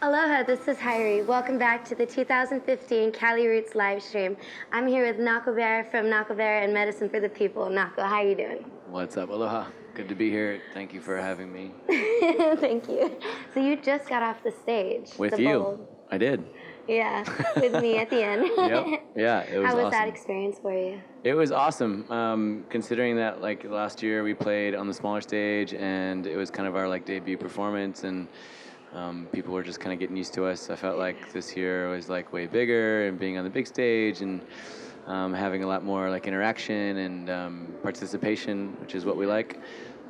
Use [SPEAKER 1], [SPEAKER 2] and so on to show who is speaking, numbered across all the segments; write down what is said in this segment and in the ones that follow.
[SPEAKER 1] Aloha, this is Hirie. Welcome back to the 2015 Cali Roots live stream. I'm here with Nahko Bear from Nahko Bear and Medicine for the People. Nahko, how you doing?
[SPEAKER 2] What's up? Aloha. Good to be here. Thank you for having me.
[SPEAKER 1] Thank you. So you just got off the stage.
[SPEAKER 2] With you.
[SPEAKER 1] Bold.
[SPEAKER 2] I did.
[SPEAKER 1] Yeah, with me at the end.
[SPEAKER 2] Yep. Yeah, it was
[SPEAKER 1] How was
[SPEAKER 2] awesome.
[SPEAKER 1] that experience for you?
[SPEAKER 2] It was awesome. Considering that like last year we played on the smaller stage and it was kind of our like debut performance and people were just kind of getting used to us. I felt like this year was like way bigger and being on the big stage and having a lot more like interaction and participation, which is what we like.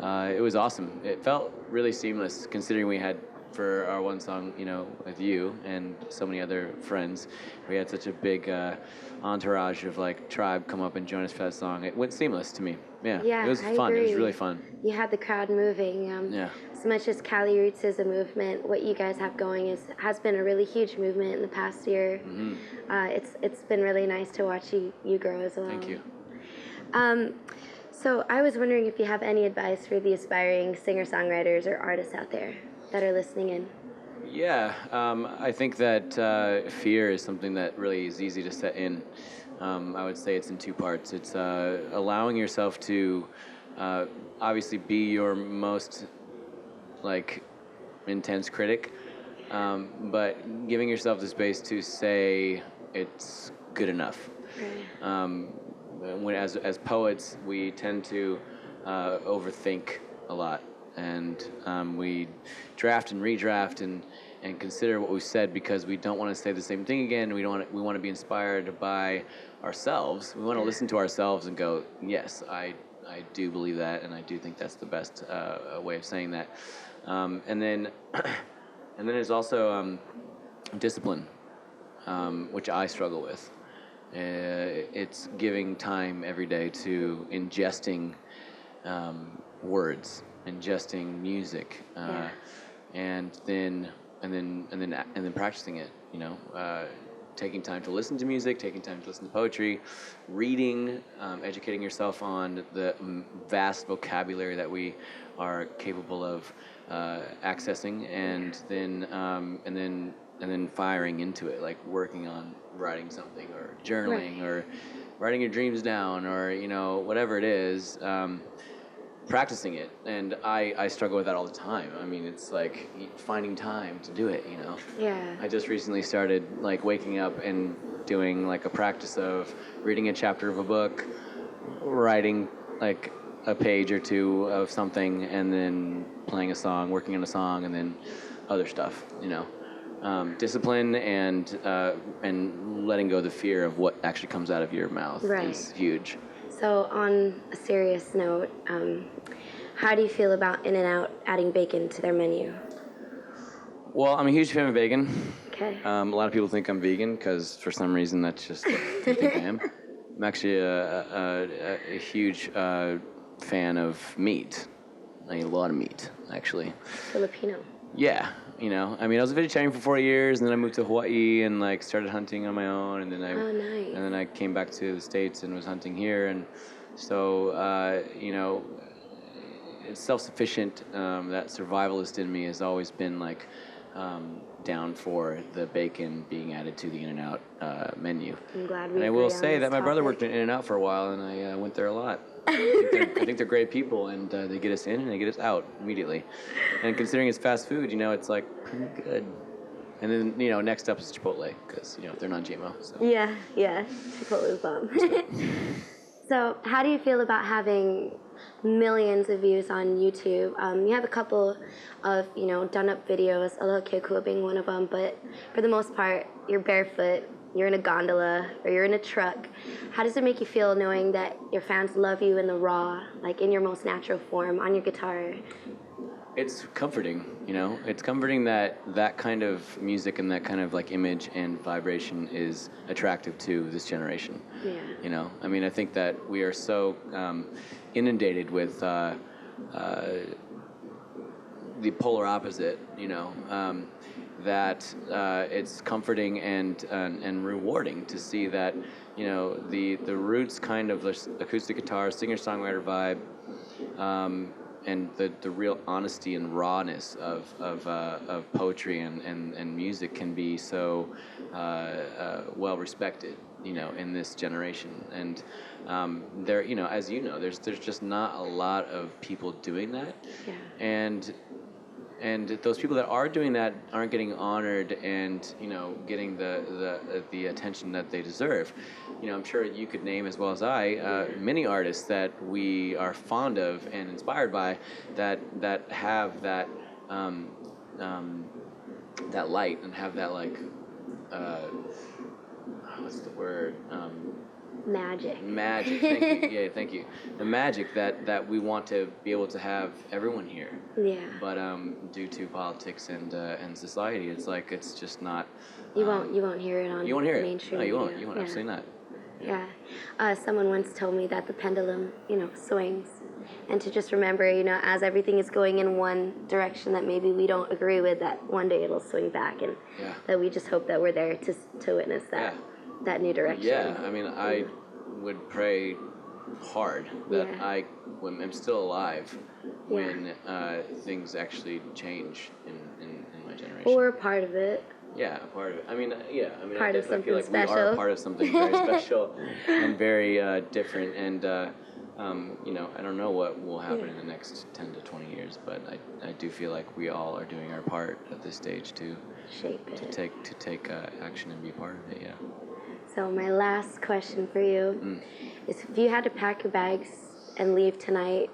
[SPEAKER 2] It was awesome. It felt really seamless considering we had for our one song, you know, with you and so many other friends. We had such a big entourage of like tribe come up and join us for that song. It went seamless to me. Yeah, it was fun.
[SPEAKER 1] Agree.
[SPEAKER 2] It was really fun.
[SPEAKER 1] You had the crowd moving.
[SPEAKER 2] Yeah.
[SPEAKER 1] As much as Cali Roots is a movement, what you guys have going has been a really huge movement in the past year.
[SPEAKER 2] Mm-hmm.
[SPEAKER 1] It's been really nice to watch you grow as well.
[SPEAKER 2] Thank you.
[SPEAKER 1] So I was wondering if you have any advice for the aspiring singer-songwriters or artists out there that are listening in.
[SPEAKER 2] Yeah, I think that fear is something that really is easy to set in. I would say it's in two parts. It's allowing yourself to obviously be your most like intense critic, but giving yourself the space to say it's good enough.
[SPEAKER 1] Right.
[SPEAKER 2] As poets, we tend to overthink a lot, and we draft and redraft and consider what we've said because we don't want to say the same thing again. We want to be inspired by ourselves. We want to listen to ourselves and go, yes, I do believe that, and I do think that's the best way of saying that. And then there's also discipline, which I struggle with. It's giving time every day to ingesting words, ingesting music, and then practicing it. You know, taking time to listen to music, taking time to listen to poetry, reading, educating yourself on the vast vocabulary that we are capable of accessing, and then firing into it, like working on writing something or journaling or writing your dreams down or, you know, whatever it is, practicing it. And I struggle with that all the time. I mean, it's like finding time to do it, you know?
[SPEAKER 1] Yeah.
[SPEAKER 2] I just recently started like waking up and doing like a practice of reading a chapter of a book, writing like a page or two of something, and then playing a song, working on a song, and then other stuff, you know? Discipline and letting go of the fear of what actually comes out of your mouth is huge.
[SPEAKER 1] So on a serious note, how do you feel about InNOut adding bacon to their menu?
[SPEAKER 2] Well, I'm a huge fan of bacon.
[SPEAKER 1] Okay.
[SPEAKER 2] A lot of people think I'm vegan because for some reason that's just what they think I am. I'm actually a huge fan of meat. I eat a lot of meat, actually.
[SPEAKER 1] Filipino.
[SPEAKER 2] Yeah, you know, I mean, I was a vegetarian for 4 years, and then I moved to Hawaii and like started hunting on my own, and then I came back to the States and was hunting here, and so you know, it's self-sufficient. That survivalist in me has always been like down for the bacon being added to the InNOut menu.
[SPEAKER 1] I'm glad we.
[SPEAKER 2] And I will say that my brother worked in InNOut for a while, and I went there a lot. I think they're great people, and they get us in and they get us out immediately. And considering it's fast food, you know, it's like pretty good. And then, you know, next up is Chipotle, because, you know, they're non-GMO. So.
[SPEAKER 1] Yeah, Chipotle's bomb. So how do you feel about having millions of views on YouTube? You have a couple of, you know, done-up videos, Aloha Keikua being one of them, but for the most part, you're barefoot, you're in a gondola, or you're in a truck. How does it make you feel knowing that your fans love you in the raw, like in your most natural form, on your guitar?
[SPEAKER 2] It's comforting, you know? It's comforting that that kind of music and that kind of like image and vibration is attractive to this generation.
[SPEAKER 1] Yeah.
[SPEAKER 2] You know? I mean, I think that we are so inundated with the polar opposite, you know? That it's comforting and rewarding to see that, you know, the roots kind of acoustic guitar, singer-songwriter vibe the real honesty and rawness of poetry and music can be so well respected, in this generation. And there, as you know, there's just not a lot of people doing that.
[SPEAKER 1] Yeah.
[SPEAKER 2] And those people that are doing that aren't getting honored and getting the attention that they deserve. I'm sure you could name as well as I many artists that we are fond of and inspired by that have that that light and have that what's the word?
[SPEAKER 1] Magic.
[SPEAKER 2] Magic. Thank you. Yeah, thank you. The magic that we want to be able to have everyone here.
[SPEAKER 1] Yeah.
[SPEAKER 2] But due to politics and society, it's just not.
[SPEAKER 1] You won't hear it on.
[SPEAKER 2] You won't hear it.
[SPEAKER 1] Mainstream
[SPEAKER 2] No, you
[SPEAKER 1] media.
[SPEAKER 2] won't. You won't.
[SPEAKER 1] Yeah.
[SPEAKER 2] Absolutely not.
[SPEAKER 1] Yeah. Someone once told me that the pendulum, swings, and to just remember, as everything is going in one direction that maybe we don't agree with, that one day it'll swing back, and that we just hope that we're there to witness that.
[SPEAKER 2] Yeah.
[SPEAKER 1] That new direction.
[SPEAKER 2] Yeah, I mean, I would pray hard that I'm still alive when things actually change in my generation.
[SPEAKER 1] Or a part of it.
[SPEAKER 2] Yeah, a part of it. I mean,
[SPEAKER 1] Part
[SPEAKER 2] I
[SPEAKER 1] of something
[SPEAKER 2] feel like
[SPEAKER 1] special.
[SPEAKER 2] we are a part of something very special and very different. And I don't know what will happen in the next 10 to 20 years, but I do feel like we all are doing our part at this stage to
[SPEAKER 1] shape it.
[SPEAKER 2] To take action and be part of it. Yeah.
[SPEAKER 1] So my last question for you is, if you had to pack your bags and leave tonight,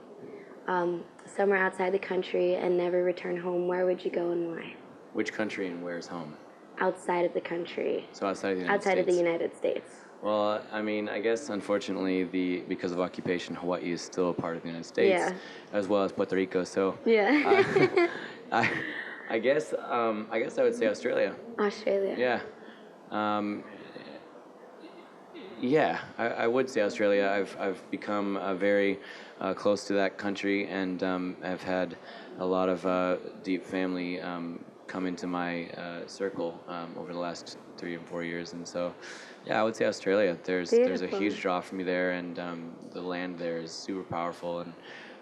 [SPEAKER 1] somewhere outside the country and never return home, where would you go and why?
[SPEAKER 2] Which country and where's home?
[SPEAKER 1] Outside of the country.
[SPEAKER 2] So outside of the United States?
[SPEAKER 1] Outside of the United States.
[SPEAKER 2] Well, I mean, I guess unfortunately, because of occupation, Hawaii is still a part of the United States, as well as Puerto Rico. So I guess I would say Australia.
[SPEAKER 1] Australia.
[SPEAKER 2] Yeah. I would say Australia. I've become very close to that country, and I've had a lot of deep family come into my circle over the last 3 and 4 years, and so I would say Australia. There's a huge draw for me there, and the land there is super powerful, and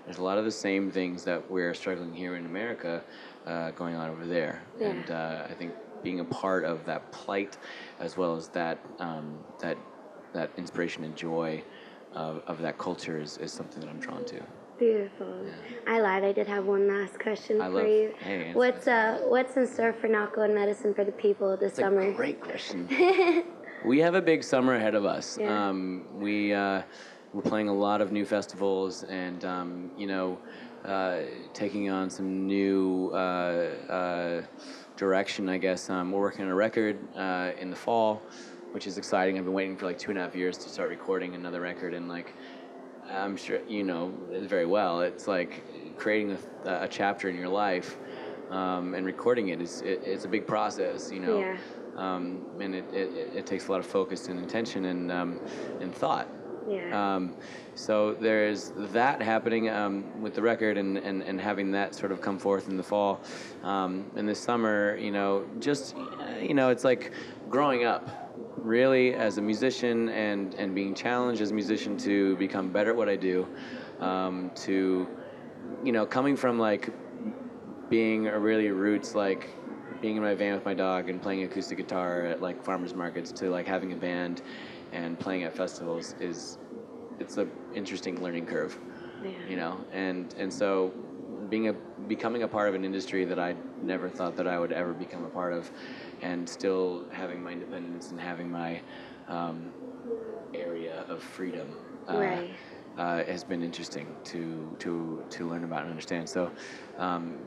[SPEAKER 2] there's a lot of the same things that we're struggling here in America going on over there, and I think being a part of that plight, as well as that inspiration and joy of that culture is something that I'm drawn to.
[SPEAKER 1] Beautiful. Yeah. I lied. I did have one last question for you.
[SPEAKER 2] Hey,
[SPEAKER 1] what's in store for Nahko and Medicine for the people this summer?
[SPEAKER 2] That's a great question. We have a big summer ahead of us.
[SPEAKER 1] Yeah.
[SPEAKER 2] We're playing a lot of new festivals, and taking on some new direction, I guess. We're working on a record in the fall, which is exciting. I've been waiting for 2.5 years to start recording another record, and I'm sure you know very well. It's like creating a chapter in your life, and recording it it's a big process,
[SPEAKER 1] Yeah.
[SPEAKER 2] And it takes a lot of focus and attention and thought.
[SPEAKER 1] Yeah.
[SPEAKER 2] So there's that happening with the record and having that sort of come forth in the fall. And this summer, it's like growing up, really, as a musician and being challenged as a musician to become better at what I do, to, coming from being a really roots, being in my van with my dog and playing acoustic guitar at farmers markets, to having a band and playing at festivals it's an interesting learning curve, and so becoming a part of an industry that I never thought that I would ever become a part of, and still having my independence and having my area of freedom has been interesting to learn about and understand. So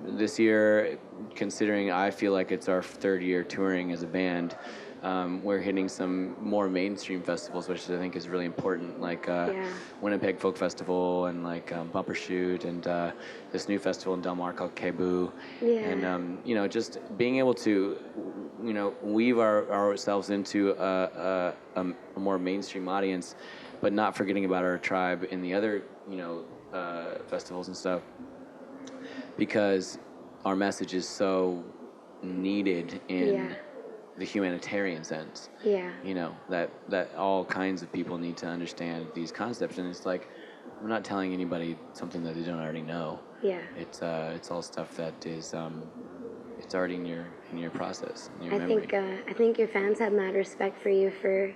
[SPEAKER 2] this year, considering I feel like it's our 3rd year touring as a band, we're hitting some more mainstream festivals, which I think is really important, Winnipeg Folk Festival and Bumper Shoot, and this new festival in Del Mar called Cebu. And just being able to weave ourselves into a more mainstream audience, but not forgetting about our tribe in the other festivals and stuff, because our message is so needed in the humanitarian sense. That all kinds of people need to understand these concepts, and it's I'm not telling anybody something that they don't already know.
[SPEAKER 1] Yeah.
[SPEAKER 2] It's all stuff that is it's already in your process, in your memory.
[SPEAKER 1] I think your fans have mad respect for you for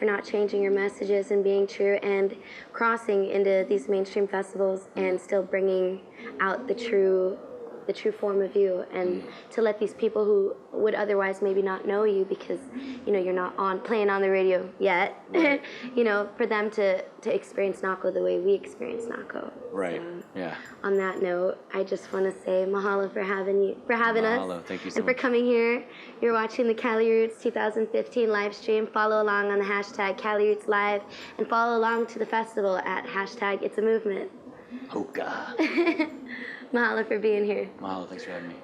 [SPEAKER 1] not changing your messages and being true and crossing into these mainstream festivals and still bringing out the true form of you, and to let these people who would otherwise maybe not know you because you're not playing on the radio yet,
[SPEAKER 2] right.
[SPEAKER 1] For them to experience Nahko the way we experience Nahko.
[SPEAKER 2] Right.
[SPEAKER 1] So,
[SPEAKER 2] yeah.
[SPEAKER 1] On that note, I just want to say mahalo for having
[SPEAKER 2] Mahalo.
[SPEAKER 1] us.
[SPEAKER 2] Thank you so
[SPEAKER 1] and
[SPEAKER 2] much.
[SPEAKER 1] for coming here. You're watching the Cali Roots 2015 live stream. Follow along on the hashtag Cali Roots Live and follow along to the festival at hashtag It's a Movement.
[SPEAKER 2] Hoka.
[SPEAKER 1] Mahalo for being here.
[SPEAKER 2] Mahalo. Thanks for having me.